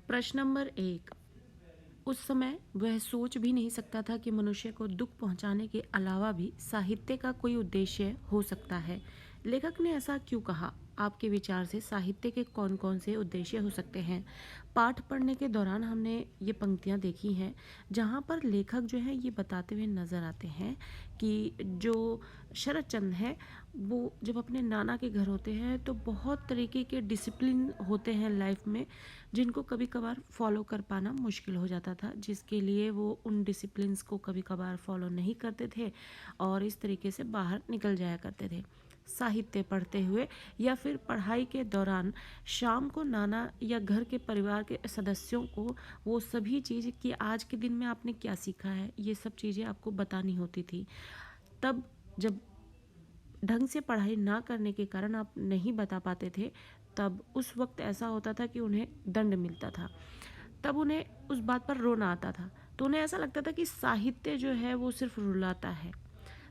प्रश्न नंबर 1। उस समय वह सोच भी नहीं सकता था कि मनुष्य को दुख पहुंचाने के अलावा भी साहित्य का कोई उद्देश्य हो सकता है। लेखक ने ऐसा क्यों कहा? आपके विचार से साहित्य के कौन कौन से उद्देश्य हो सकते हैं? पाठ पढ़ने के दौरान हमने ये पंक्तियाँ देखी हैं जहाँ पर लेखक जो है ये बताते हुए नज़र आते हैं कि जो शरत चंद्र है वो जब अपने नाना के घर होते हैं तो बहुत तरीके के डिसिप्लिन होते हैं लाइफ में, जिनको कभी कभार फॉलो कर पाना मुश्किल हो जाता था, जिसके लिए वो उन डिसिप्लिन्स को कभी कभार फॉलो नहीं करते थे और इस तरीके से बाहर निकल जाया करते थे। साहित्य पढ़ते हुए या फिर पढ़ाई के दौरान शाम को नाना या घर के परिवार के सदस्यों को वो सभी चीज़ कि आज के दिन में आपने क्या सीखा है, ये सब चीज़ें आपको बतानी होती थी। तब जब ढंग से पढ़ाई ना करने के कारण आप नहीं बता पाते थे, तब उस वक्त ऐसा होता था कि उन्हें दंड मिलता था। तब उन्हें उस बात पर रोना आता था। तो उन्हें ऐसा लगता था कि साहित्य जो है वो सिर्फ रुलाता है।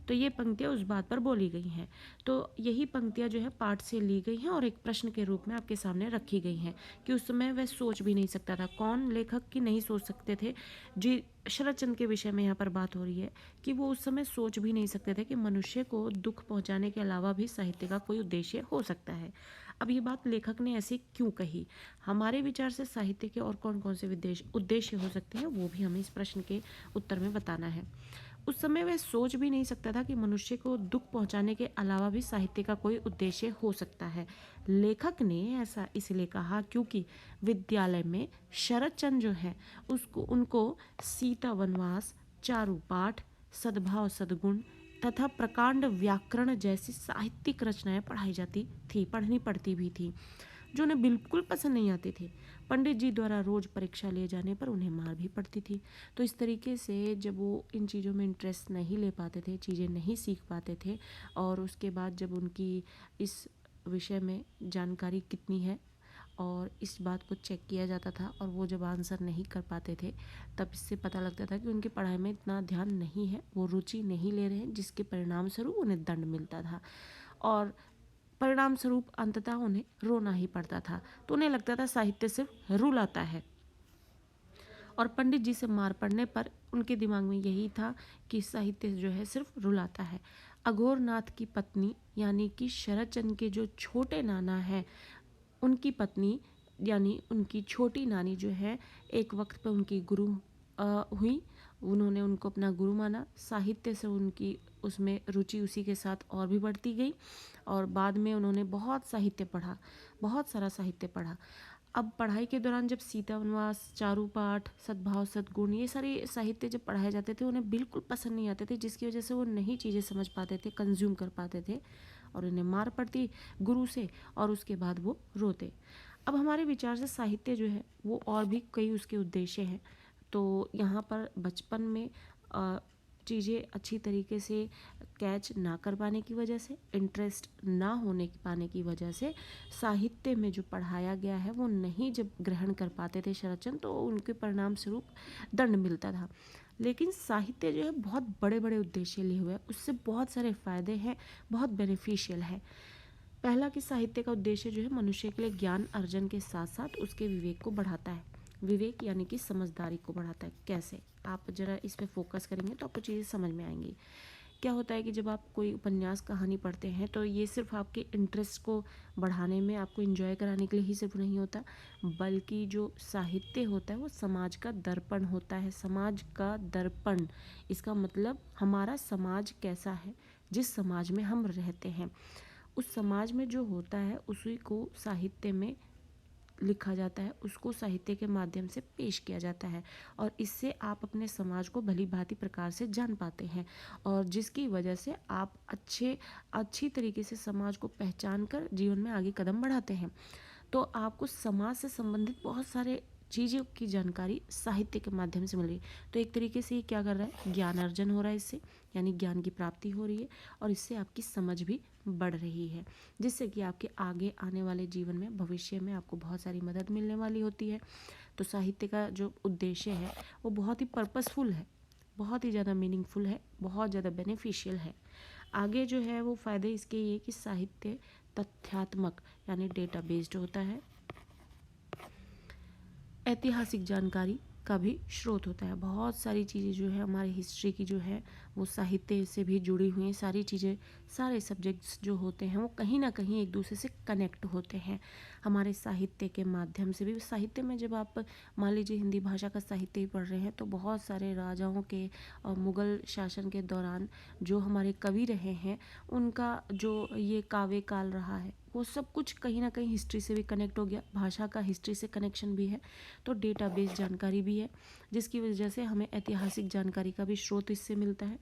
तो ये पंक्तियाँ उस बात पर बोली गई हैं। तो यही पंक्तियाँ जो है पाठ से ली गई हैं और एक प्रश्न के रूप में आपके सामने रखी गई हैं कि उस समय वह सोच भी नहीं सकता था। कौन लेखक की नहीं सोच सकते थे? जी, शरत चंद्र के विषय में यहाँ पर बात हो रही है कि वो उस समय सोच भी नहीं सकते थे कि मनुष्य को दुख पहुँचाने के अलावा भी साहित्य का कोई उद्देश्य हो सकता है। अब ये बात लेखक ने ऐसे क्यों कही? हमारे विचार से साहित्य के और कौन कौन से उद्देश्य हो सकते हैं वो भी हमें इस प्रश्न के उत्तर में बताना है। उस समय वह सोच भी नहीं सकता था कि मनुष्य को दुख पहुंचाने के अलावा भी साहित्य का कोई उद्देश्य हो सकता है। लेखक ने ऐसा इसलिए कहा क्योंकि विद्यालय में शरत चंद्र जो है उसको उनको सीता वनवास, चारु पाठ, सद्भाव सद्गुण तथा प्रकांड व्याकरण जैसी साहित्यिक रचनाएं पढ़नी पड़ती भी थी, जो उन्हें बिल्कुल पसंद नहीं आती थी। पंडित जी द्वारा रोज़ परीक्षा ले जाने पर उन्हें मार भी पड़ती थी। तो इस तरीके से जब वो इन चीज़ों में इंटरेस्ट नहीं ले पाते थे, चीज़ें नहीं सीख पाते थे और उसके बाद जब उनकी इस विषय में जानकारी कितनी है और इस बात को चेक किया जाता था और वो जब आंसर नहीं कर पाते थे, तब इससे पता लगता था कि उनकी पढ़ाई में इतना ध्यान नहीं है, वो रुचि नहीं ले रहे हैं, जिसके परिणाम स्वरूप उन्हें दंड मिलता था और परिणाम स्वरूप अंततः उन्हें रोना ही पड़ता था। तो उन्हें लगता था साहित्य सिर्फ रुलाता है और पंडित जी से मार पड़ने पर उनके दिमाग में यही था कि साहित्य जो है सिर्फ रुलाता है। अघोरनाथ की पत्नी यानी कि शरत चंद्र के जो छोटे नाना है, उनकी पत्नी यानी उनकी छोटी नानी जो है एक वक्त पे उनकी गुरु हुई। उन्होंने उनको अपना गुरु माना। साहित्य से उनकी उसमें रुचि उसी के साथ और भी बढ़ती गई और बाद में उन्होंने बहुत साहित्य पढ़ा, बहुत सारा साहित्य पढ़ा। अब पढ़ाई के दौरान जब सीता वनवास, चारू पाठ, सद्भाव सद्गुण ये सारे साहित्य जब पढ़ाए जाते थे उन्हें बिल्कुल पसंद नहीं आते थे, जिसकी वजह से वो नई चीज़ें समझ पाते थे, कंज्यूम कर पाते थे और उन्हें मार पड़ती गुरु से और उसके बाद वो रोते। अब हमारे विचार से साहित्य जो है वो और भी कई उसके उद्देश्य हैं। तो यहाँ पर बचपन में चीज़ें अच्छी तरीके से कैच ना कर पाने की वजह से, इंटरेस्ट ना होने पाने की वजह से साहित्य में जो पढ़ाया गया है वो नहीं जब ग्रहण कर पाते थे शरतचंद्र, तो उनके परिणाम स्वरूप दंड मिलता था। लेकिन साहित्य जो है बहुत बड़े बड़े उद्देश्य लिए हुए है, उससे बहुत सारे फायदे हैं, बहुत बेनिफिशियल है। पहला कि साहित्य का उद्देश्य जो है मनुष्य के लिए ज्ञान अर्जन के साथ साथ उसके विवेक को बढ़ाता है। विवेक यानी कि समझदारी को बढ़ाता है। कैसे? आप जरा इस पे फोकस करेंगे तो आपको चीज़ें समझ में आएंगी। क्या होता है कि जब आप कोई उपन्यास कहानी पढ़ते हैं तो ये सिर्फ आपके इंटरेस्ट को बढ़ाने में, आपको एंजॉय कराने के लिए ही सिर्फ नहीं होता, बल्कि जो साहित्य होता है वो समाज का दर्पण होता है। समाज का दर्पण, इसका मतलब हमारा समाज कैसा है, जिस समाज में हम रहते हैं उस समाज में जो होता है उसी को साहित्य में लिखा जाता है, उसको साहित्य के माध्यम से पेश किया जाता है और इससे आप अपने समाज को भली भांति प्रकार से जान पाते हैं और जिसकी वजह से आप अच्छी तरीके से समाज को पहचान कर जीवन में आगे कदम बढ़ाते हैं। तो आपको समाज से संबंधित बहुत सारे चीज़ों की जानकारी साहित्य के माध्यम से मिल रही है। तो एक तरीके से ये क्या कर रहा है, ज्ञान अर्जन हो रहा है इससे, यानी ज्ञान की प्राप्ति हो रही है और इससे आपकी समझ भी बढ़ रही है, जिससे कि आपके आगे आने वाले जीवन में, भविष्य में आपको बहुत सारी मदद मिलने वाली होती है। तो साहित्य का जो उद्देश्य है वो बहुत ही पर्पसफुल है, बहुत ही ज़्यादा मीनिंगफुल है, बहुत ज़्यादा बेनिफिशियल है। आगे जो है वो फ़ायदे इसके ये कि साहित्य तथ्यात्मक यानी डेटा बेस्ड होता है। ऐतिहासिक जानकारी का भी स्रोत होता है। बहुत सारी चीज़ें जो है हमारी हिस्ट्री की जो है वो साहित्य से भी जुड़ी हुई हैं। सारी चीज़ें, सारे सब्जेक्ट्स जो होते हैं वो कहीं ना कहीं एक दूसरे से कनेक्ट होते हैं हमारे साहित्य के माध्यम से भी। साहित्य में जब आप मान लीजिए हिंदी भाषा का साहित्य ही पढ़ रहे हैं तो बहुत सारे राजाओं के और मुग़ल शासन के दौरान जो हमारे कवि रहे हैं उनका जो ये काव्य काल रहा है वो सब कुछ कहीं ना कहीं हिस्ट्री से भी कनेक्ट हो गया। भाषा का हिस्ट्री से कनेक्शन भी है, तो डेटाबेस जानकारी भी है, जिसकी वजह से हमें ऐतिहासिक जानकारी का भी स्रोत इससे मिलता है।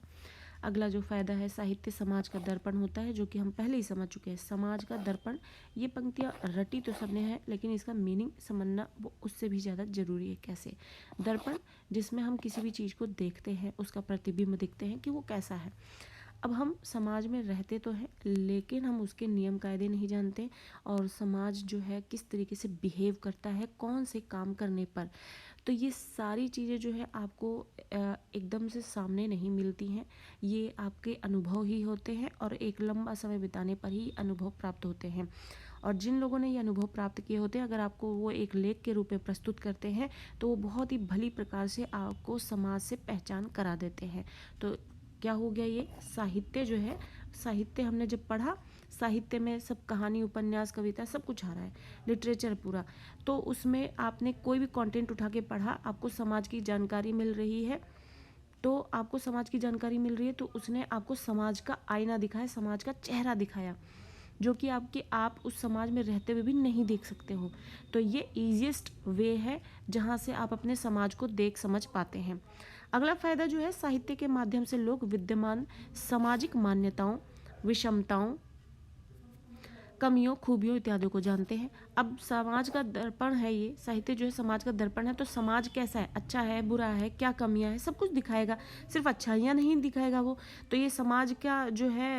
अगला जो फ़ायदा है, साहित्य समाज का दर्पण होता है, जो कि हम पहले ही समझ चुके हैं। समाज का दर्पण, ये पंक्तियाँ रटी तो सबने है लेकिन इसका मीनिंग समझना वो उससे भी ज़्यादा ज़रूरी है। कैसे? दर्पण जिसमें हम किसी भी चीज़ को देखते हैं, उसका प्रतिबिंब दिखते हैं कि वो कैसा है। अब हम समाज में रहते तो हैं लेकिन हम उसके नियम कायदे नहीं जानते, और समाज जो है किस तरीके से बिहेव करता है कौन से काम करने पर, तो ये सारी चीज़ें जो है आपको एकदम से सामने नहीं मिलती हैं। ये आपके अनुभव ही होते हैं और एक लंबा समय बिताने पर ही अनुभव प्राप्त होते हैं। और जिन लोगों ने ये अनुभव प्राप्त किए होते हैं, अगर आपको वो एक लेख के रूप में प्रस्तुत करते हैं तो वो बहुत ही भली प्रकार से आपको समाज से पहचान करा देते हैं। तो क्या हो गया, ये साहित्य जो है, साहित्य हमने जब पढ़ा, साहित्य में सब कहानी, उपन्यास, कविता सब कुछ आ रहा है, लिटरेचर पूरा। तो उसमें आपने कोई भी कंटेंट उठा के पढ़ा, आपको समाज की जानकारी मिल रही है, तो आपको समाज की जानकारी मिल रही है तो उसने आपको समाज का आईना दिखाया, समाज का चेहरा दिखाया, जो कि आप उस समाज में रहते हुए भी नहीं देख सकते हो। तो ये ईजिएस्ट वे है जहाँ से आप अपने समाज को देख समझ पाते हैं। अगला फ़ायदा जो है, साहित्य के माध्यम से लोग विद्यमान सामाजिक मान्यताओं, विषमताओं, कमियों, खूबियों इत्यादि को जानते हैं। अब समाज का दर्पण है, ये साहित्य जो है समाज का दर्पण है, तो समाज कैसा है, अच्छा है, बुरा है, क्या कमियां है, सब कुछ दिखाएगा, सिर्फ अच्छाइयाँ नहीं दिखाएगा वो। तो ये समाज का जो है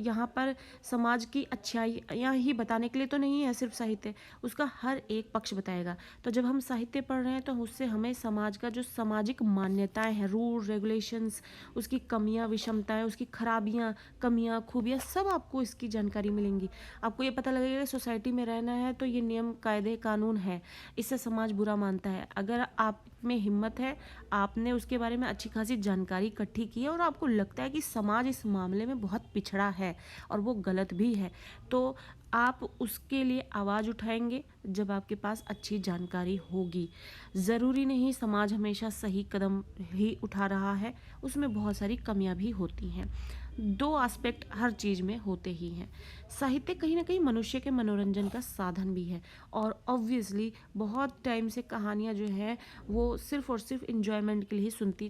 यहाँ पर समाज की अच्छाइयाँ ही बताने के लिए तो नहीं है सिर्फ साहित्य, उसका हर एक पक्ष बताएगा। तो जब हम साहित्य पढ़ रहे हैं तो उससे हमें समाज का जो सामाजिक मान्यताएँ हैं, रूल रेगुलेशंस, उसकी कमियाँ, विषमताएँ, उसकी खराबियाँ, कमियाँ, खूबियाँ, सब आपको इसकी जानकारी मिलेंगी। आपको ये पता लगेगा कि सोसाइटी में रहना है तो ये नियम कायदे कानून है, इससे समाज बुरा मानता है। अगर आप में हिम्मत है, आपने उसके बारे में अच्छी खासी जानकारी इकट्ठी की है और आपको लगता है कि समाज इस मामले में बहुत पिछड़ा है और वो गलत भी है, तो आप उसके लिए आवाज़ उठाएंगे जब आपके पास अच्छी जानकारी होगी। ज़रूरी नहीं समाज हमेशा सही कदम ही उठा रहा है, उसमें बहुत सारी कमियां भी होती हैं। दो एस्पेक्ट हर चीज़ में होते ही हैं। साहित्य कहीं ना कहीं मनुष्य के मनोरंजन का साधन भी है, और ऑब्वियसली बहुत टाइम से कहानियाँ जो है वो सिर्फ और सिर्फ इंजॉयमेंट के लिए ही सुनते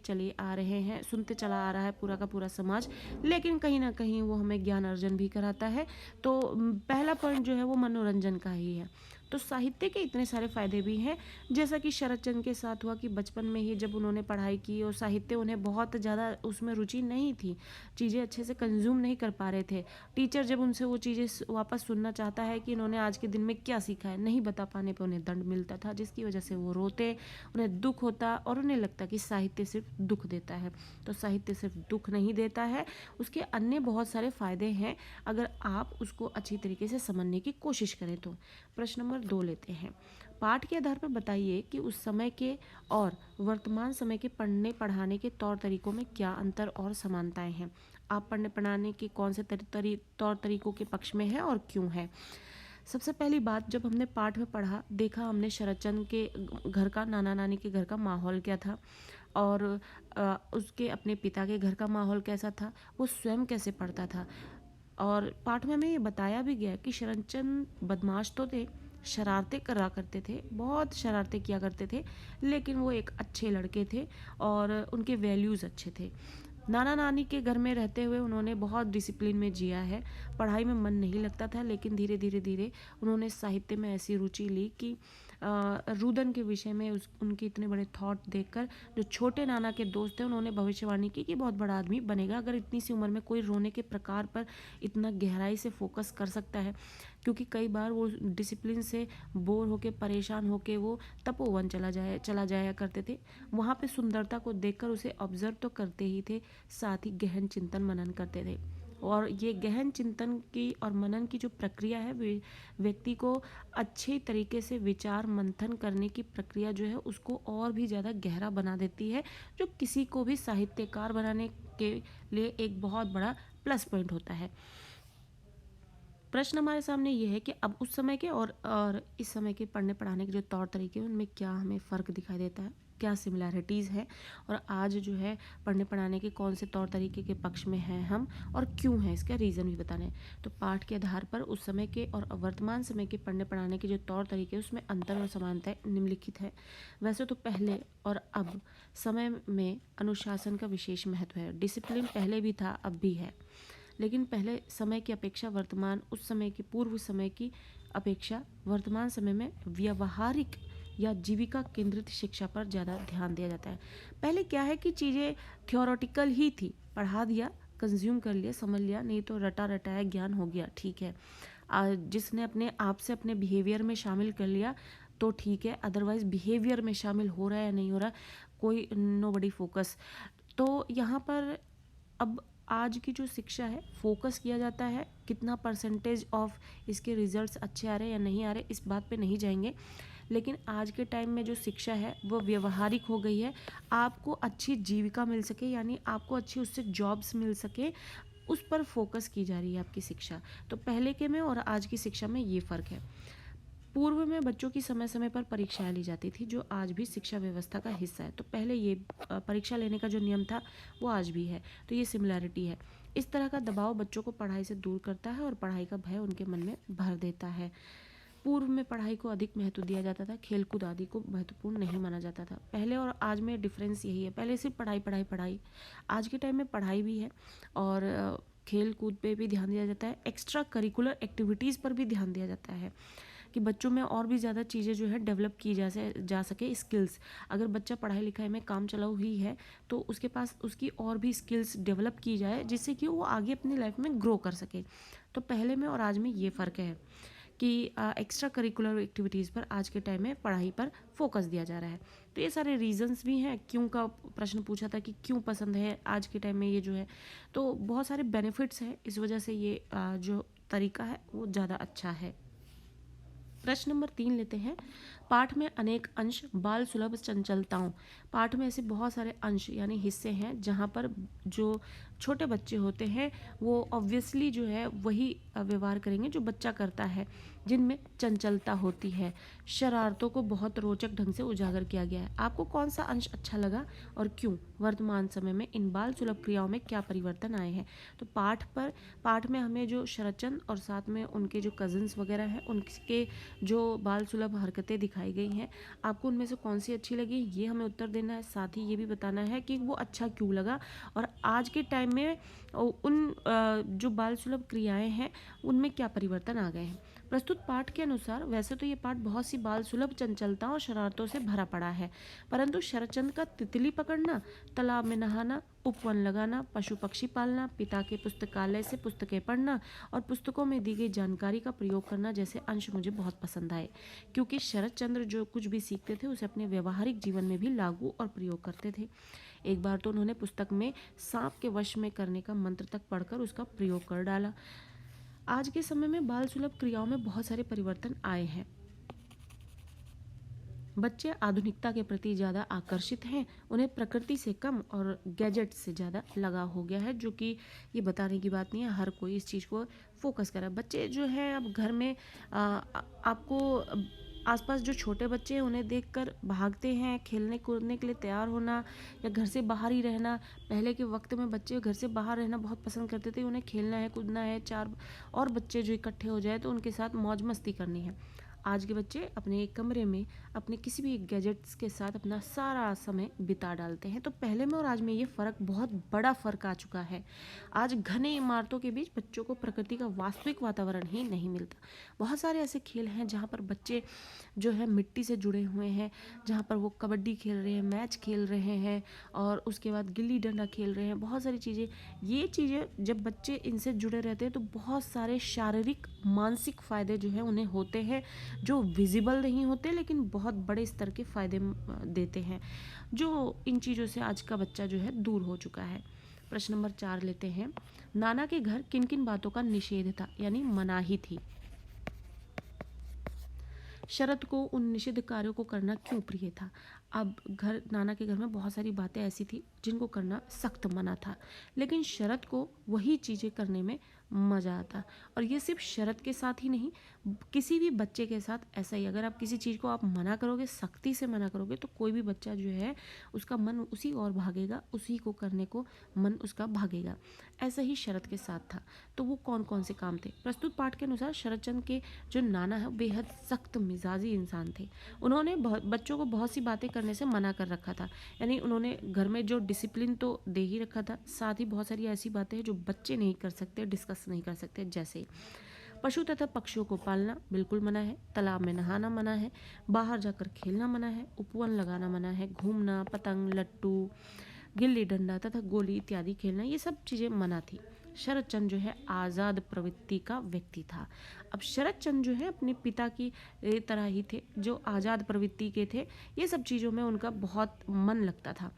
चला आ रहा है पूरा का पूरा समाज, लेकिन कहीं ना कहीं वो हमें ज्ञान अर्जन भी कराता है। तो पहला पॉइंट जो है वो मनोरंजन का ही है। तो साहित्य के इतने सारे फ़ायदे भी हैं, जैसा कि शरद चंद्र के साथ हुआ कि बचपन में ही जब उन्होंने पढ़ाई की और साहित्य उन्हें बहुत ज़्यादा उसमें रुचि नहीं थी, चीज़ें अच्छे से कंज्यूम नहीं कर पा रहे थे, टीचर जब उनसे वो चीज़ें वापस सुनना चाहता है कि इन्होंने आज के दिन में क्या सीखा है, नहीं बता पाने पर उन्हें दंड मिलता था, जिसकी वजह से वो रोते, उन्हें दुख होता और उन्हें लगता कि साहित्य सिर्फ दुख देता है। तो साहित्य सिर्फ दुख नहीं देता है, उसके अन्य बहुत सारे फ़ायदे हैं अगर आप उसको अच्छी तरीके से समझने की कोशिश करें तो। प्रश्न नंबर 2 लेते हैं। पाठ के आधार पर बताइए कि उस समय के और वर्तमान समय के पढ़ने पढ़ाने के तौर तरीकों में क्या अंतर और समानताएं हैं। आप पढ़ने पढ़ाने के कौन से तौर तरीकों के पक्ष में हैं और क्यों है। सबसे पहली बात, जब हमने पाठ में पढ़ा, देखा हमने शरदचंद्र के घर का, नाना नानी के घर का माहौल क्या था, और उसके अपने पिता के घर का माहौल कैसा था, वो स्वयं कैसे पढ़ता था। और पाठ में हमें ये बताया भी गया कि शरदचंद्र बदमाश तो थे, शरारतें करा करते थे, बहुत शरारतें किया करते थे, लेकिन वो एक अच्छे लड़के थे और उनके वैल्यूज़ अच्छे थे। नाना नानी के घर में रहते हुए उन्होंने बहुत डिसिप्लिन में जिया है, पढ़ाई में मन नहीं लगता था, लेकिन धीरे धीरे धीरे उन्होंने साहित्य में ऐसी रुचि ली कि रुदन के विषय में उनके इतने बड़े थॉट देखकर जो छोटे नाना के दोस्त थे उन्होंने भविष्यवाणी की कि बहुत बड़ा आदमी बनेगा। अगर इतनी सी उम्र में कोई रोने के प्रकार पर इतना गहराई से फोकस कर सकता है, क्योंकि कई बार वो डिसिप्लिन से बोर होके, परेशान होके वो तपोवन चला जाया करते थे। वहाँ पे सुंदरता को देखकर उसे ऑब्जर्व तो करते ही थे, साथ ही गहन चिंतन मनन करते थे। और ये गहन चिंतन की और मनन की जो प्रक्रिया है व्यक्ति को अच्छे तरीके से विचार मंथन करने की प्रक्रिया जो है उसको और भी ज़्यादा गहरा बना देती है, जो किसी को भी साहित्यकार बनाने के लिए एक बहुत बड़ा प्लस पॉइंट होता है। प्रश्न हमारे सामने ये है कि अब उस समय के और इस समय के पढ़ने पढ़ाने के जो तौर तरीके हैं उनमें क्या हमें फ़र्क दिखाई देता है, क्या सिमिलैरिटीज़ है, और आज जो है पढ़ने पढ़ाने के कौन से तौर तरीके के पक्ष में हैं हम और क्यों हैं, इसका रीज़न भी बताना है। तो पाठ के आधार पर उस समय के और वर्तमान समय के पढ़ने पढ़ाने के जो तौर तरीके उसमें अंतर और समानताएं निम्नलिखित है। वैसे तो पहले और अब समय में अनुशासन का विशेष महत्व है। डिसिप्लिन पहले भी था, अब भी है, लेकिन पहले समय की अपेक्षा वर्तमान उस समय की पूर्व समय की अपेक्षा वर्तमान समय में व्यवहारिक या जीविका केंद्रित शिक्षा पर ज़्यादा ध्यान दिया जाता है। पहले क्या है कि चीज़ें थियोरेटिकल ही थी, पढ़ा दिया, कंज्यूम कर लिया, समझ लिया, नहीं तो रटा रटाया ज्ञान हो गया, ठीक है। जिसने अपने आप से अपने बिहेवियर में शामिल कर लिया तो ठीक है, अदरवाइज बिहेवियर में शामिल हो रहा है या नहीं हो रहा, कोई नो बडी फोकस। तो यहाँ पर अब आज की जो शिक्षा है फोकस किया जाता है, कितना परसेंटेज ऑफ इसके रिजल्ट्स अच्छे आ रहे हैं या नहीं आ रहे इस बात पे नहीं जाएंगे, लेकिन आज के टाइम में जो शिक्षा है वो व्यवहारिक हो गई है। आपको अच्छी जीविका मिल सके, यानी आपको अच्छी उससे जॉब्स मिल सके, उस पर फोकस की जा रही है आपकी शिक्षा। तो पहले के में और आज की शिक्षा में ये फ़र्क है। पूर्व में बच्चों की समय समय पर परीक्षाएं ली जाती थी, जो आज भी शिक्षा व्यवस्था का हिस्सा है। तो पहले ये परीक्षा लेने का जो नियम था वो आज भी है, तो ये सिमिलैरिटी है। इस तरह का दबाव बच्चों को पढ़ाई से दूर करता है और पढ़ाई का भय उनके मन में भर देता है। पूर्व में पढ़ाई को अधिक महत्व दिया जाता था, खेलकूद आदि को महत्वपूर्ण नहीं माना जाता था। पहले और आज में डिफरेंस यही है, पहले सिर्फ पढ़ाई पढ़ाई पढ़ाई, आज के टाइम में पढ़ाई भी है और खेल कूद पे भी ध्यान दिया जाता है, एक्स्ट्रा करिकुलर एक्टिविटीज़ पर भी ध्यान दिया जाता है कि बच्चों में और भी ज़्यादा चीज़ें जो है डेवलप की जा सके, स्किल्स। अगर बच्चा पढ़ाई लिखाई में काम चलाऊ ही है तो उसके पास उसकी और भी स्किल्स डेवलप की जाए, जिससे कि वो आगे अपनी लाइफ में ग्रो कर सके। तो पहले में और आज में ये फ़र्क है कि एक्स्ट्रा करिकुलर एक्टिविटीज़ पर आज के टाइम में पढ़ाई पर फोकस दिया जा रहा है। तो ये सारे रीजंस भी हैं, क्यों का प्रश्न पूछा था कि क्यों पसंद है आज के टाइम में ये जो है, तो बहुत सारे बेनिफिट्स हैं, इस वजह से ये जो तरीका है वो ज़्यादा अच्छा है। प्रश्न नंबर 3 लेते हैं। पाठ में अनेक अंश बाल सुलभ चंचलताओं। पाठ में ऐसे बहुत सारे अंश यानी हिस्से हैं जहाँ पर जो छोटे बच्चे होते हैं वो ऑब्वियसली जो है वही व्यवहार करेंगे जो बच्चा करता है, जिनमें चंचलता होती है। शरारतों को बहुत रोचक ढंग से उजागर किया गया है। आपको कौन सा अंश अच्छा लगा और क्यों? वर्तमान समय में इन बाल सुलभ क्रियाओं में क्या परिवर्तन आए हैं? तो पाठ में हमें जो शरतचंद और साथ में उनके जो कज़न्स वगैरह हैं उनके जो बाल सुलभ हरकतें दिखाई गई हैं, आपको उनमें से कौन सी अच्छी लगी, ये हमें उत्तर देना है। साथ ही ये भी बताना है कि वो अच्छा क्यों लगा और आज के टाइम में उन जो बाल सुलभ क्रियाएं हैं उनमें क्या परिवर्तन आ गए हैं। प्रस्तुत पाठ के अनुसार वैसे तो ये पाठ बहुत सी बाल सुलभ चंचलता और शरारतों से भरा पड़ा है, परंतु शरतचंद का तितली पकड़ना, तालाब में नहाना, उपवन लगाना, पशु पक्षी पालना, पिता के पुस्तकालय से पुस्तकें पढ़ना और पुस्तकों में दी गई जानकारी का प्रयोग करना जैसे अंश मुझे बहुत पसंद आए, क्योंकि शरतचंद्र जो कुछ भी सीखते थे उसे अपने व्यवहारिक जीवन में भी लागू और प्रयोग करते थे। एक बार तो उन्होंने पुस्तक में सांप के वश में करने का मंत्र तक पढ़कर उसका प्रयोग कर डाला। आज के समय में बाल सुलभ क्रियाओं में बहुत सारे परिवर्तन आए हैं। बच्चे आधुनिकता के प्रति ज़्यादा आकर्षित हैं, उन्हें प्रकृति से कम और गैजेट से ज़्यादा लगाव हो गया है, जो कि ये बताने की बात नहीं है, हर कोई इस चीज़ को फोकस कर रहा है। बच्चे जो हैं अब घर में आपको आसपास जो छोटे बच्चे हैं उन्हें देखकर भागते हैं, खेलने कूदने के लिए तैयार होना या घर से बाहर ही रहना। पहले के वक्त में बच्चे घर से बाहर रहना बहुत पसंद करते थे, उन्हें खेलना है, कूदना है, चार और बच्चे जो इकट्ठे हो जाए तो उनके साथ मौज मस्ती करनी है। आज के बच्चे अपने एक कमरे में अपने किसी भी गैजेट्स के साथ अपना सारा समय बिता डालते हैं। तो पहले में और आज में ये फ़र्क, बहुत बड़ा फ़र्क आ चुका है। आज घने इमारतों के बीच बच्चों को प्रकृति का वास्तविक वातावरण ही नहीं मिलता। बहुत सारे ऐसे खेल हैं जहाँ पर बच्चे जो है मिट्टी से जुड़े हुए हैं, जहाँ पर वो कबड्डी खेल रहे हैं, मैच खेल रहे हैं और उसके बाद गिल्ली डंडा खेल रहे हैं, बहुत सारी चीज़ें। ये चीज़ें जब बच्चे इनसे जुड़े रहते हैं तो बहुत सारे शारीरिक मानसिक फ़ायदे जो हैं उन्हें होते हैं, जो विजिबल नहीं होते लेकिन बहुत बड़े स्तर के फ़ायदे देते हैं, जो इन चीज़ों से आज का बच्चा जो है दूर हो चुका है। प्रश्न नंबर 4 लेते हैं। नाना के घर किन किन बातों का निषेध था, यानी मनाही थी। शरद को उन निषिद्ध कार्यों को करना क्यों प्रिय था? अब नाना के घर में बहुत सारी बातें ऐसी थी जिनको करना सख्त मना था, लेकिन शरद को वही चीज़ें करने में मज़ा आता। और ये सिर्फ शरद के साथ ही नहीं, किसी भी बच्चे के साथ ऐसा ही। अगर आप किसी चीज़ को आप मना करोगे, सख्ती से मना करोगे, तो कोई भी बच्चा जो है उसका मन उसी और भागेगा, उसी को करने को मन उसका भागेगा। ऐसा ही शरद के साथ था। तो वो कौन कौन से काम थे? प्रस्तुत पाठ के अनुसार शरदचंद्र के जो नाना है बेहद सख्त मिजाजी इंसान थे। उन्होंने बच्चों को बहुत सी बातें करने से मना कर रखा था, यानी उन्होंने घर में जो डिसिप्लिन तो दे ही रखा था, साथ ही बहुत सारी ऐसी बातें हैं जो बच्चे नहीं कर सकते, डिस्कस नहीं कर सकते। जैसे पशु तथा पक्षियों को पालना बिल्कुल मना है, तालाब में नहाना मना है, बाहर जाकर खेलना मना है, उपवन लगाना मना है, घूमना, पतंग, लट्टू, गिल्ली डंडा तथा गोली इत्यादि खेलना, ये सब चीज़ें मना थी। शरदचंद्र जो है आज़ाद प्रवृत्ति का व्यक्ति था। अब शरदचंद्र जो है अपने पिता की तरह ही थे, जो आज़ाद प्रवृत्ति के थे। ये सब चीज़ों में उनका बहुत मन लगता था।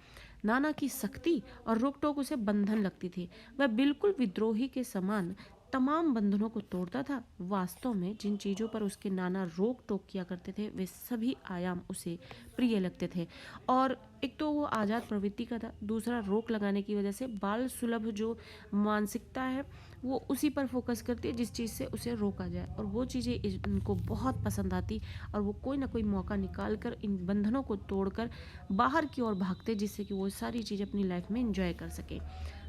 नाना की सख्ती और रोक टोक उसे बंधन लगती थी। वह बिल्कुल विद्रोही के समान तमाम बंधनों को तोड़ता था। वास्तव में जिन चीज़ों पर उसके नाना रोक टोक किया करते थे, वे सभी आयाम उसे प्रिय लगते थे। और एक तो वो आज़ाद प्रवृत्ति का था, दूसरा रोक लगाने की वजह से बाल सुलभ जो मानसिकता है वो उसी पर फोकस करती है जिस चीज़ से उसे रोका जाए, और वो चीज़ें इनको बहुत पसंद आती, और वो कोई ना कोई मौका निकाल कर इन बंधनों को तोड़कर बाहर की ओर भागते, जिससे कि वो सारी चीज़ें अपनी लाइफ में एंजॉय कर सके।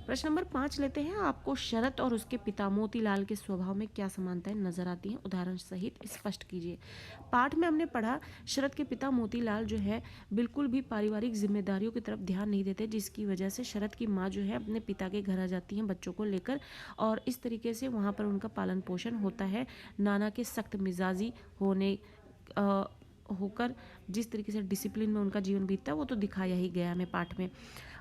प्रश्न नंबर 5 लेते हैं। आपको शरद और उसके पिता मोतीलाल के स्वभाव में क्या समानताएं नजर आती हैं? उदाहरण सहित स्पष्ट कीजिए। पाठ में हमने पढ़ा, शरद के पिता मोतीलाल जो है बिल्कुल भी पारिवारिक जिम्मेदारियों की तरफ ध्यान नहीं देते, जिसकी वजह से शरद की माँ जो है अपने पिता के घर आ जाती हैं बच्चों को लेकर, और इस तरीके से वहाँ पर उनका पालन पोषण होता है। नाना के सख्त मिजाजी होने होकर जिस तरीके से डिसिप्लिन में उनका जीवन बीतता है वो तो दिखाया ही गया हमें पाठ में।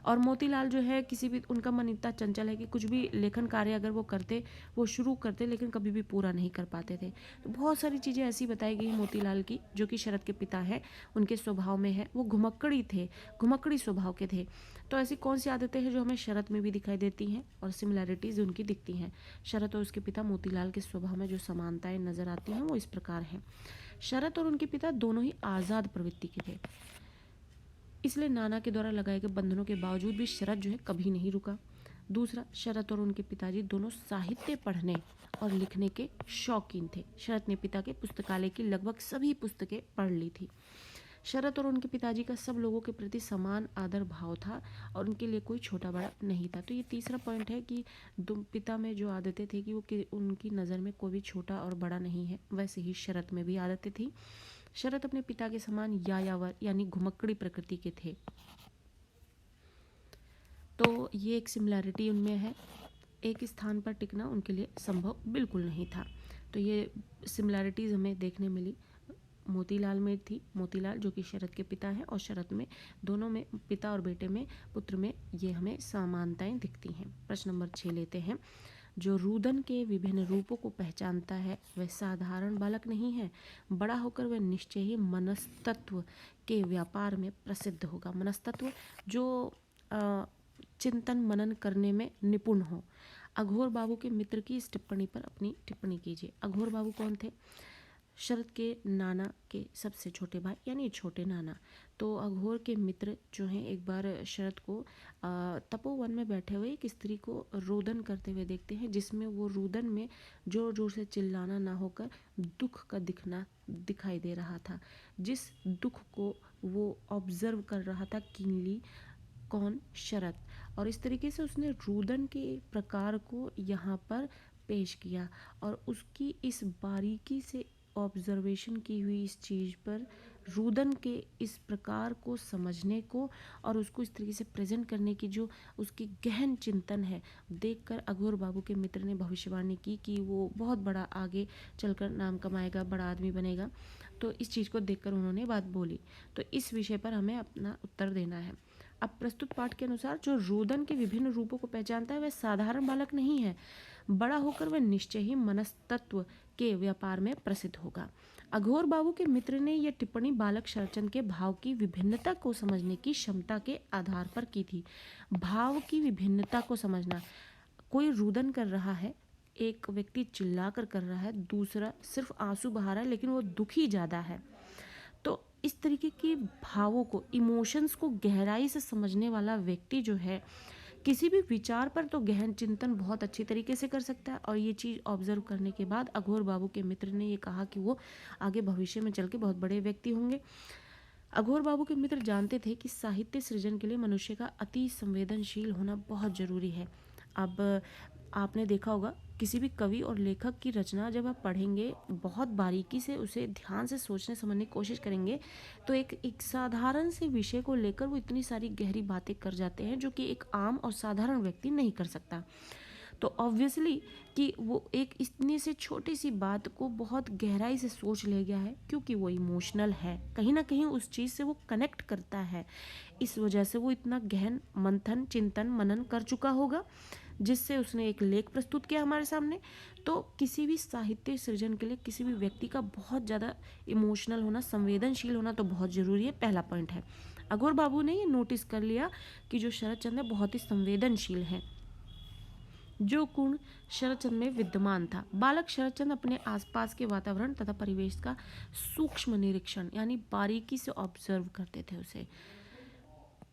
और मोतीलाल जो है किसी भी, उनका मन इतना चंचल है कि कुछ भी लेखन कार्य अगर वो करते, वो शुरू करते लेकिन कभी भी पूरा नहीं कर पाते थे। तो बहुत सारी चीज़ें ऐसी बताई गई मोतीलाल की, जो कि शरद के पिता हैं उनके स्वभाव में है। वो घुमक्कड़ी थे, घुमक्कड़ी स्वभाव के थे। तो ऐसी कौन सी आदतें हैं जो हमें शरद में भी दिखाई देती हैं और सिमिलैरिटीज़ उनकी दिखती हैं? शरद और उसके पिता मोतीलाल के स्वभाव में जो समानताएं नजर आती हैं वो इस प्रकार हैं। शरद और उनके पिता दोनों ही आज़ाद प्रवृत्ति के थे, इसलिए नाना के द्वारा लगाए गए बंधनों के बावजूद भी शरद जो है कभी नहीं रुका। दूसरा, शरद और उनके पिताजी दोनों साहित्य पढ़ने और लिखने के शौकीन थे। शरद ने पिता के पुस्तकालय की लगभग सभी पुस्तकें पढ़ ली थी। शरद और उनके पिताजी का सब लोगों के प्रति समान आदर भाव था और उनके लिए कोई छोटा बड़ा नहीं था। तो ये तीसरा पॉइंट है कि पिता में जो आदतें थी कि वो उनकी नज़र में कोई भी छोटा और बड़ा नहीं है, वैसे ही शरद में भी आदतें थी। शरद अपने पिता के समान यायावर यानी घुमक्कड़ी प्रकृति के थे। तो ये एक सिमिलैरिटी उनमें है। एक स्थान पर टिकना उनके लिए संभव बिल्कुल नहीं था। तो ये सिमिलैरिटीज़ हमें देखने मिली। मोतीलाल में थी, मोतीलाल जो कि शरद के पिता हैं, और शरद में, दोनों में, पिता और बेटे में, पुत्र में, ये हमें समानताएं दिखती हैं। प्रश्न नंबर 6 लेते हैं। जो रुदन के विभिन्न रूपों को पहचानता है वह साधारण बालक नहीं है, बड़ा होकर वह निश्चय ही मनस्तत्व के व्यापार में प्रसिद्ध होगा। मनस्तत्व जो चिंतन मनन करने में निपुण हो। अघोर बाबू के मित्र की इस टिप्पणी पर अपनी टिप्पणी कीजिए। अघोर बाबू कौन थे? शरद के नाना के सबसे छोटे भाई, यानी छोटे नाना। तो अघोर के मित्र जो हैं एक बार शरद को तपोवन में बैठे हुए एक स्त्री को रुदन करते हुए देखते हैं, जिसमें वो रुदन में जोर जोर से चिल्लाना ना होकर दुख का दिखना दिखाई दे रहा था, जिस दुख को वो ऑब्जर्व कर रहा था कीनली। कौन? शरद। और इस तरीके से उसने रुदन के प्रकार को यहाँ पर पेश किया, और उसकी इस बारीकी से ऑब्जर्वेशन की हुई इस चीज़ पर, रुदन के इस प्रकार को समझने को और उसको इस तरीके से प्रेजेंट करने की जो उसकी गहन चिंतन है, देखकर अघोर बाबू के मित्र ने भविष्यवाणी की कि वो बहुत बड़ा आगे चलकर नाम कमाएगा, बड़ा आदमी बनेगा। तो इस चीज़ को देखकर उन्होंने बात बोली। तो इस विषय पर हमें अपना उत्तर देना है। अब प्रस्तुत पाठ के अनुसार जो रुदन के विभिन्न रूपों को पहचानता है वह साधारण बालक नहीं है, बड़ा होकर वह निश्चय ही मनस्तत्व के व्यापार में प्रसिद्ध होगा। अघोर बाबू के मित्र ने यह टिप्पणी बालक शरतचंद के भाव की विभिन्नता को समझने की क्षमता के आधार पर की थी। भाव की विभिन्नता को समझना, कोई रुदन कर रहा है, एक व्यक्ति चिल्ला कर रहा है, दूसरा सिर्फ आंसू बहा रहा है लेकिन वो दुखी ज़्यादा है। तो इस तरीके के भावों को, इमोशंस को गहराई से समझने वाला व्यक्ति जो है, किसी भी विचार पर तो गहन चिंतन बहुत अच्छी तरीके से कर सकता है। और ये चीज़ ऑब्जर्व करने के बाद अघोर बाबू के मित्र ने ये कहा कि वो आगे भविष्य में चल के बहुत बड़े व्यक्ति होंगे। अघोर बाबू के मित्र जानते थे कि साहित्य सृजन के लिए मनुष्य का अति संवेदनशील होना बहुत जरूरी है। अब आपने देखा होगा, किसी भी कवि और लेखक की रचना जब आप पढ़ेंगे, बहुत बारीकी से उसे ध्यान से सोचने समझने की कोशिश करेंगे, तो एक साधारण से विषय को लेकर वो इतनी सारी गहरी बातें कर जाते हैं जो कि एक आम और साधारण व्यक्ति नहीं कर सकता। तो ऑब्वियसली कि वो एक इतनी से छोटी सी बात को बहुत गहराई से सोच ले गया है, क्योंकि वो इमोशनल है, कहीं ना कहीं उस चीज़ से वो कनेक्ट करता है। इस वजह से वो इतना गहन मंथन, चिंतन, मनन कर चुका होगा, जिससे उसने एक लेख प्रस्तुत किया हमारे सामने। तो किसी भी साहित्य सृजन के लिए किसी भी व्यक्ति का बहुत ज़्यादा इमोशनल होना, संवेदनशील होना तो बहुत ज़रूरी है, पहला पॉइंट है। अघोर बाबू ने ये नोटिस कर लिया कि जो शरतचंद है बहुत ही संवेदनशील है, जो गुण शरतचंद में विद्यमान था। बालक शरतचंद अपने आसपास के वातावरण तथा परिवेश का सूक्ष्म निरीक्षण यानी बारीकी से ऑब्जर्व करते थे उसे,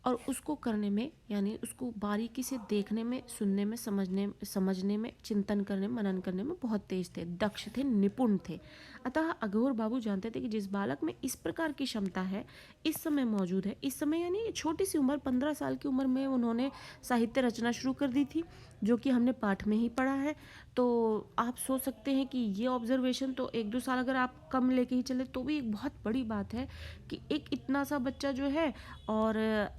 और उसको करने में यानी उसको बारीकी से देखने में, सुनने में, समझने में, चिंतन करने में, मनन करने में बहुत तेज थे, दक्ष थे, निपुण थे। अतः अघोर बाबू जानते थे कि जिस बालक में इस प्रकार की क्षमता है, इस समय मौजूद है, इस समय यानी छोटी सी उम्र, 15 साल की उम्र में उन्होंने साहित्य रचना शुरू कर दी थी, जो कि हमने पाठ में ही पढ़ा है। तो आप सोच सकते हैं कि ये ऑब्जर्वेशन तो 1-2 साल अगर आप कम लेके ही चले तो भी एक बहुत बड़ी बात है कि एक इतना सा बच्चा जो है, और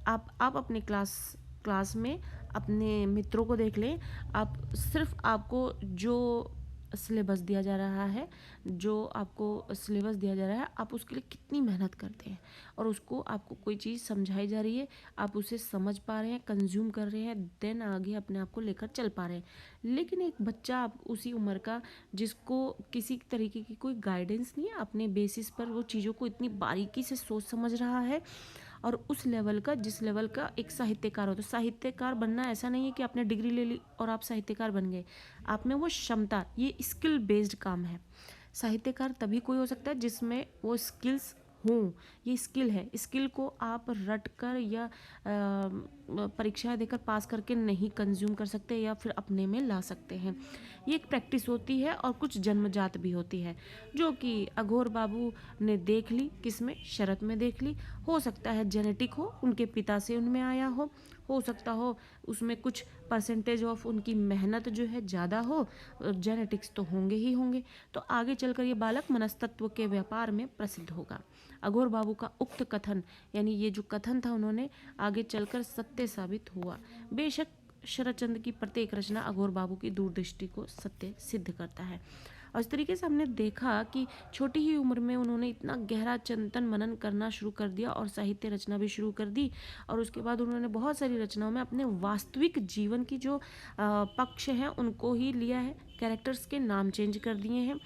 आप अपने क्लास में अपने मित्रों को देख लें, आप सिर्फ आपको जो सिलेबस दिया जा रहा है, आप उसके लिए कितनी मेहनत करते हैं, और उसको आपको कोई चीज़ समझाई जा रही है, आप उसे समझ पा रहे हैं, कंज्यूम कर रहे हैं, देन आगे अपने आप को लेकर चल पा रहे हैं। लेकिन एक बच्चा आप उसी उम्र का, जिसको किसी तरीके की कोई गाइडेंस नहीं है, अपने बेसिस पर वो चीज़ों को इतनी बारीकी से सोच समझ रहा है, और उस लेवल का, जिस लेवल का एक साहित्यकार हो, तो साहित्यकार बनना ऐसा नहीं है कि आपने डिग्री ले ली और आप साहित्यकार बन गए। आप में वो क्षमता, ये स्किल बेस्ड काम है। साहित्यकार तभी कोई हो सकता है जिसमें वो स्किल्स हों, ये स्किल है। स्किल को आप रट कर या परीक्षाएं देकर पास करके नहीं कंज्यूम कर सकते या फिर अपने में ला सकते हैं। ये एक प्रैक्टिस होती है और कुछ जन्मजात भी होती है, जो कि अघोर बाबू ने देख ली, किसमें, शरत में देख ली। हो सकता है जेनेटिक हो, उनके पिता से उनमें आया हो सकता हो उसमें कुछ परसेंटेज ऑफ उनकी मेहनत जो है ज़्यादा हो, जेनेटिक्स तो होंगे ही होंगे। तो आगे चलकर ये बालक मनस्तत्व के व्यापार में प्रसिद्ध होगा। अघोर बाबू का उक्त कथन, यानी ये जो कथन था उन्होंने, आगे चलकर सत्य साबित हुआ। बेशक शरतचंद की प्रत्येक रचना अघोर बाबू की दूरदृष्टि को सत्य सिद्ध करता है। और इस तरीके से हमने देखा कि छोटी ही उम्र में उन्होंने इतना गहरा चिंतन मनन करना शुरू कर दिया और साहित्य रचना भी शुरू कर दी। और उसके बाद उन्होंने बहुत सारी रचनाओं में अपने वास्तविक जीवन की जो पक्ष हैं उनको ही लिया है, कैरेक्टर्स के नाम चेंज कर दिए हैं।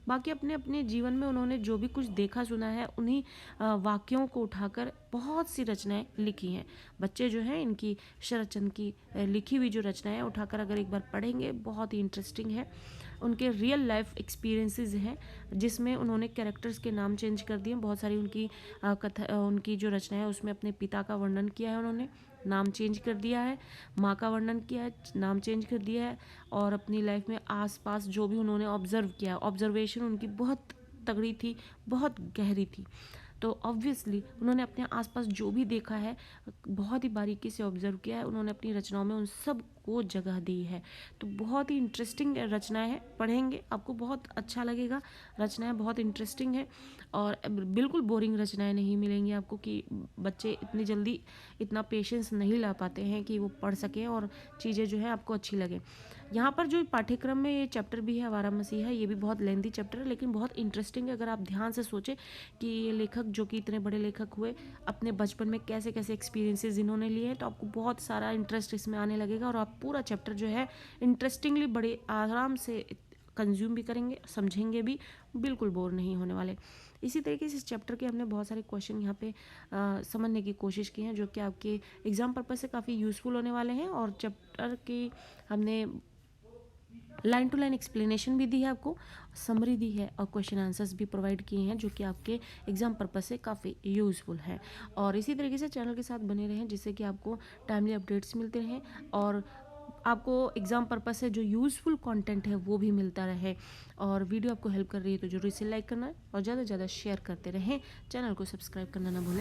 बाकी अपने अपने जीवन में उन्होंने जो भी कुछ देखा सुना है, उन्हीं वाक्यों को उठाकर बहुत सी रचनाएं लिखी हैं। बच्चे जो हैं, इनकी शरतचंद की लिखी हुई जो रचनाएं उठाकर अगर एक बार पढ़ेंगे, बहुत ही इंटरेस्टिंग है। उनके रियल लाइफ एक्सपीरियंसेस हैं, जिसमें उन्होंने कैरेक्टर्स के नाम चेंज कर दिए। बहुत सारी उनकी उनकी जो रचना है उसमें अपने पिता का वर्णन किया है, उन्होंने नाम चेंज कर दिया है, माँ का वर्णन किया है, नाम चेंज कर दिया है, और अपनी लाइफ में आसपास जो भी उन्होंने ऑब्जर्व किया, ऑब्जर्वेशन उनकी बहुत तगड़ी थी, बहुत गहरी थी। तो ऑब्वियसली उन्होंने अपने आसपास जो भी देखा है बहुत ही बारीकी से ऑब्जर्व किया है, उन्होंने अपनी रचनाओं में उन सब को जगह दी है। तो बहुत ही इंटरेस्टिंग रचनाएं हैं, पढ़ेंगे आपको बहुत अच्छा लगेगा। रचनाएं बहुत इंटरेस्टिंग है और बिल्कुल बोरिंग रचनाएं नहीं मिलेंगी आपको, कि बच्चे इतनी जल्दी इतना पेशेंस नहीं ला पाते हैं कि वो पढ़ सकें और चीज़ें जो है आपको अच्छी लगे। यहाँ पर जो पाठ्यक्रम में ये चैप्टर भी है, आवारा मसीहा, ये भी बहुत लेंथी चैप्टर है लेकिन बहुत इंटरेस्टिंग है। अगर आप ध्यान से सोचें कि ये लेखक जो कि इतने बड़े लेखक हुए, अपने बचपन में कैसे कैसे एक्सपीरियंसेस इन्होंने लिए हैं, तो आपको बहुत सारा इंटरेस्ट इसमें आने लगेगा और आप पूरा चैप्टर जो है इंटरेस्टिंगली बड़े आराम से कंज्यूम भी करेंगे, समझेंगे भी, बिल्कुल बोर नहीं होने वाले। इसी तरीके से इस चैप्टर के हमने बहुत सारे क्वेश्चन यहाँ पे समझने की कोशिश की है, जो कि आपके एग्ज़ाम पर्पज़ से काफ़ी यूज़फुल होने वाले हैं। और चैप्टर की हमने लाइन टू लाइन एक्सप्लेनेशन भी दी है, आपको समरी दी है और क्वेश्चन आंसर्स भी प्रोवाइड किए हैं, जो कि आपके एग्जाम पर्पज से काफ़ी यूज़फुल है। और इसी तरीके से चैनल के साथ बने रहें, जिससे कि आपको टाइमली अपडेट्स मिलते रहें और आपको एग्जाम पर्पज से जो यूज़फुल कंटेंट है वो भी मिलता रहे। और वीडियो आपको हेल्प कर रही है तो जरूर इसे लाइक करना है और ज़्यादा से ज़्यादा शेयर करते रहें। चैनल को सब्सक्राइब करना ना भूलें।